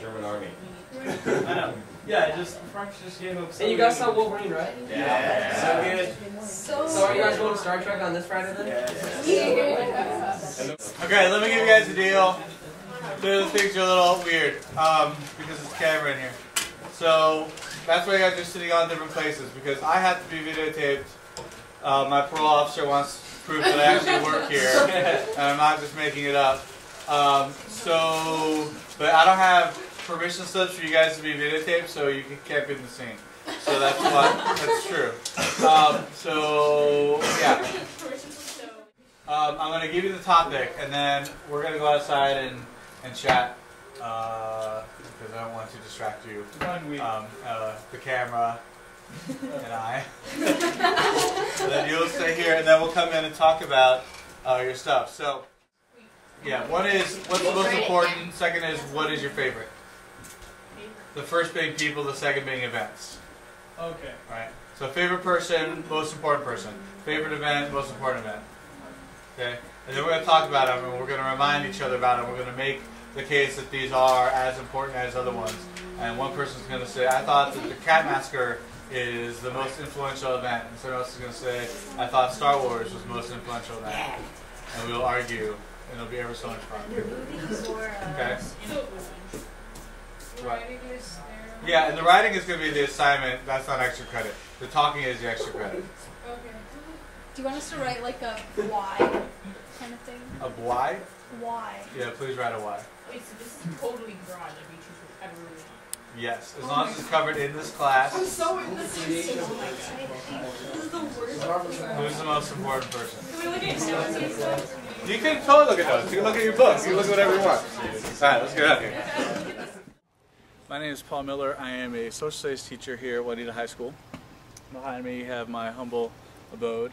German Army. I know. Yeah, Frank's just getting upset. And you guys saw Wolverine, right? Yeah. So good. So are you guys going to Star Trek on this Friday then? Yeah. Okay, let me give you guys a deal. These things are a little weird because it's camera in here. So that's why you guys are sitting on different places because I have to be videotaped. My parole officer wants proof that I actually work here, and I'm not just making it up. But I don't have permission slips for you guys to be videotaped, so you can't be in the scene. So that's true. Yeah. I'm going to give you the topic, and then we're going to go outside and chat, because I don't want to distract you. The camera and I. And then you'll stay here, and then we'll come in and talk about your stuff. So, yeah, one is what's the most important, second is what is your favorite. The first being people, the second being events. Okay. Right. So favorite person, most important person. Favorite event, most important event. Okay. And then we're going to talk about them, and we're going to remind each other about them. We're going to make the case that these are as important as other ones. And one person's going to say, I thought that the Cat Massacre is the most influential event. And someone else is going to say, I thought Star Wars was the most influential event. And we'll argue, and it'll be ever so much fun. Okay. Right. Yeah, and the writing is going to be the assignment. That's not extra credit. The talking is the extra credit. Okay. Do you want us to write like a why kind of thing? A why? Why? Yeah, please write a why. Wait, so this is totally broad. Like we choose whatever we want. Yes, as long as it's covered in this class. I'm so in this is so This is the worst. Who's the most important person? Can we look at notes and stuff? You can totally look at those. You can look at your books. You can look at whatever you want. Alright, let's get out here. My name is Paul Miller. I am a social studies teacher here at Juanita High School. Behind me you have my humble abode.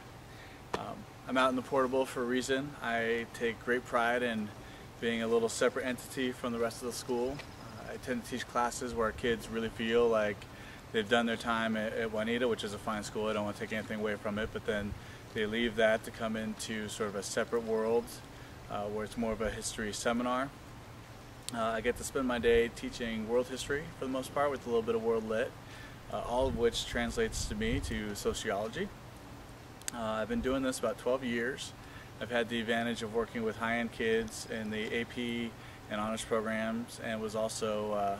I'm out in the portable for a reason. I take great pride in being a little separate entity from the rest of the school. I tend to teach classes where kids really feel like they've done their time at Juanita, which is a fine school. I don't want to take anything away from it, but then they leave that to come into sort of a separate world where it's more of a history seminar. I get to spend my day teaching world history for the most part with a little bit of world lit, all of which translates to me to sociology. I've been doing this about 12 years. I've had the advantage of working with high-end kids in the AP and honors programs, and was also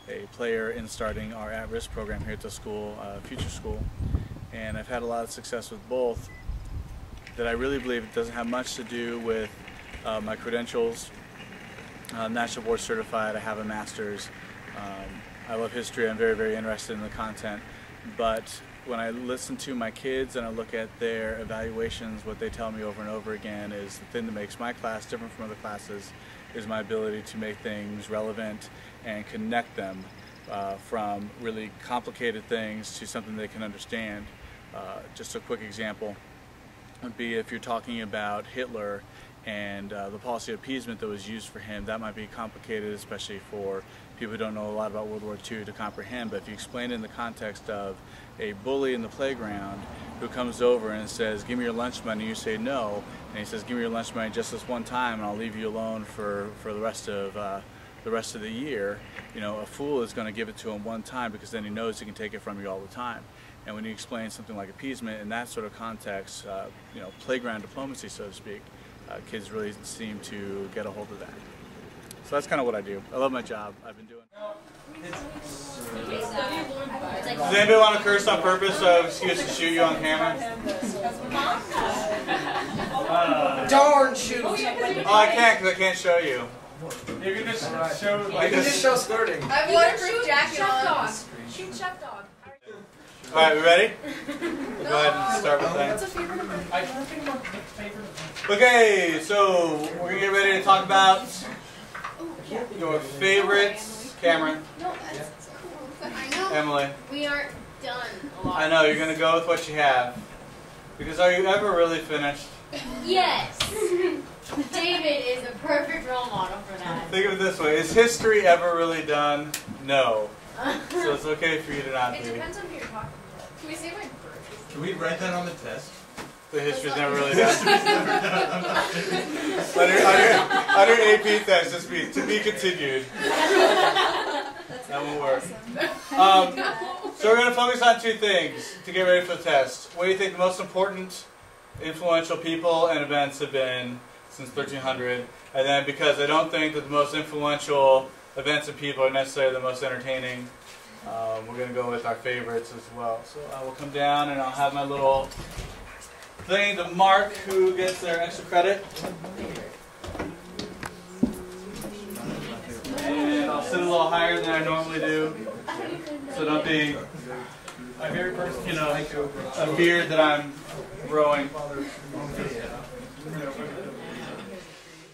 a player in starting our at-risk program here at the school, Future School. And I've had a lot of success with both. That I really believe it doesn't have much to do with my credentials. I'm National Board Certified, I have a master's. I love history, I'm very, very interested in the content. But when I listen to my kids and I look at their evaluations, what they tell me over and over again is the thing that makes my class different from other classes is my ability to make things relevant and connect them from really complicated things to something they can understand. Just a quick example would be if you're talking about Hitler and the policy of appeasement that was used for him, that might be complicated, especially for people who don't know a lot about World War II to comprehend. But if you explain it in the context of a bully in the playground who comes over and says, give me your lunch money, you say no, and he says, give me your lunch money just this one time and I'll leave you alone for the rest of the year, you know, a fool is going to give it to him one time because then he knows he can take it from you all the time. And when you explain something like appeasement in that sort of context, you know, playground diplomacy, so to speak, kids really seem to get a hold of that. So that's kind of what I do. I love my job. I've been doing. Does anybody want to curse on purpose so excuse to shoot you on camera? Darn shoot! Oh, I can't because I can't show you. You can just show. You can just show skirting. I have a waterproof jacket on. Shoot Chef Dog. Alright, we ready? We'll go ahead and start with that. What's a favorite event? I can't think of my favorite event. Okay, so we're going to get ready to talk about your favorites. Cameron. No, that's cool. I know. Emily. We aren't done. I know, you're going to go with what you have. Because are you ever really finished? Yes. David is a perfect role model for that. Think of it this way. Is history ever really done? No. So it's okay for you to not It be. depends on who you're talking to. Can we say my birth? Can we write that on the test? The history's never really done. Under AP test, just be to be continued. That won't work. So we're going to focus on two things to get ready for the test. What do you think the most important influential people and events have been since 1300? And then, because I don't think that the most influential events and people are necessarily the most entertaining, we're going to go with our favorites as well. So I will come down and I'll have my little thing to mark who gets their extra credit. And I'll sit a little higher than I normally do. So don't be, you know, a beard that I'm growing.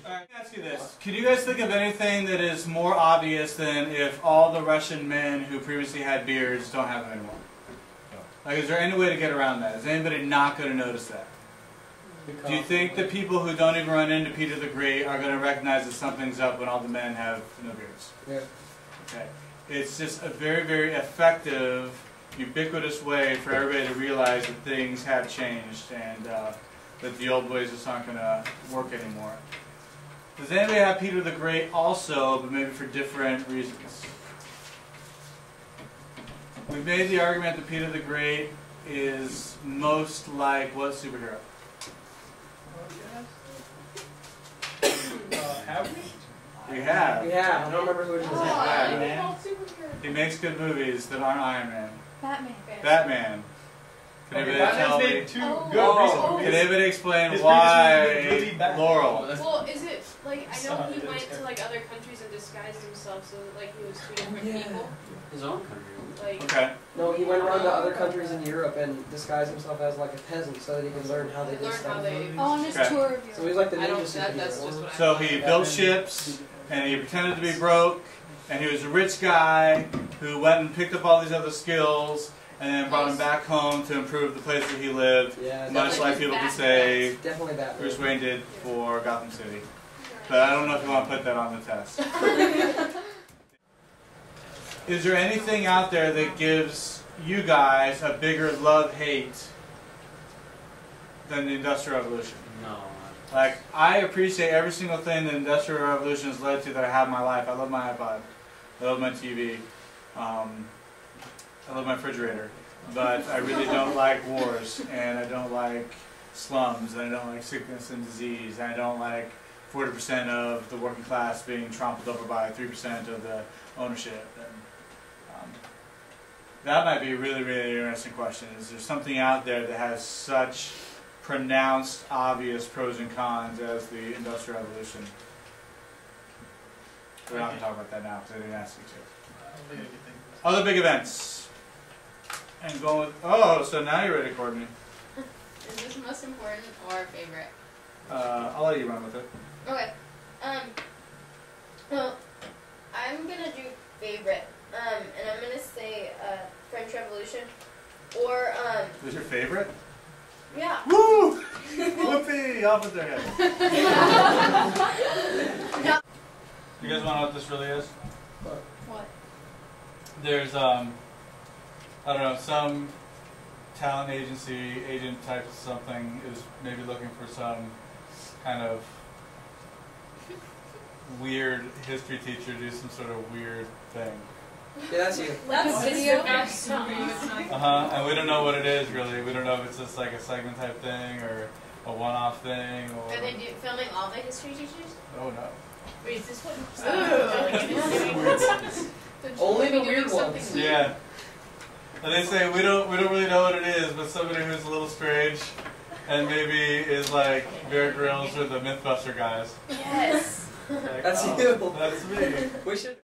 Let me ask you this. Can you guys think of anything that is more obvious than if all the Russian men who previously had beards don't have them anymore? Like, is there any way to get around that? Is anybody not going to notice that? Do you think that people who don't even run into Peter the Great are going to recognize that something's up when all the men have no beards? Yeah. Okay. It's just a very, very effective, ubiquitous way for everybody to realize that things have changed and that the old ways just aren't going to work anymore. Does anybody have Peter the Great also, but maybe for different reasons? We've made the argument that Peter the Great is most like what superhero? Have we? We have. Yeah, I don't remember who it is. Iron Man. He makes good movies that aren't Iron Man. Batman. Batman. Can Okay, anybody tell Batman's me? made two good recent movies. Can anybody explain His why previous movie was really Laurel? Well, is it like I know he went to like other countries and disguised himself so that like he was two different people. His own country. Like Okay. No, he went around to other countries in Europe and disguised himself as like a peasant so that he could learn how they did learn stuff. how they. Oh, on his Okay. tour of So Europe. he's like the I don't. ninja That's just superhero. what I. So he built ships, and he pretended to be broke, and he was a rich guy who went and picked up all these other skills, and then brought them back home to improve the place where he lived, Yeah, much definitely, like people could say definitely Batman. Bruce Wayne did for Gotham City. But I don't know if you want to put that on the test. Is there anything out there that gives you guys a bigger love-hate than the Industrial Revolution? No. Like, I appreciate every single thing the Industrial Revolution has led to that I have in my life. I love my iPod. I love my TV. I love my refrigerator. But I really don't like wars, and I don't like slums, and I don't like sickness and disease, and I don't like 40% of the working class being trampled over by 3% of the ownership. And, that might be a really, really interesting question. Is there something out there that has such pronounced, obvious pros and cons as the Industrial Revolution? We're not going to talk about that now because I didn't ask you to. I don't think I can think of this. Other big events. And going with, oh, so now you're ready, Courtney. Is this most important or favorite? I'll let you run with it. Okay. Well, I'm gonna do favorite. And I'm gonna say French Revolution, or Who's your favorite? yeah. Woo! Whoopee! Off with their head. You guys want to know what this really is? What? There's I don't know, some talent agency, agent type of something is maybe looking for some kind of weird history teacher to do some sort of weird thing. Yeah, that's you. Like a video? And we don't know what it is really. We don't know if it's just like a segment type thing or a one-off thing or. Are they filming all the history teachers? Oh no. Wait, is this what? Only the weird ones. Yeah. And they say we don't really know what it is, but somebody who's a little strange and maybe is like Bear Grylls or the Mythbuster guys. Yes. Like, That's oh, you. That's me. We should.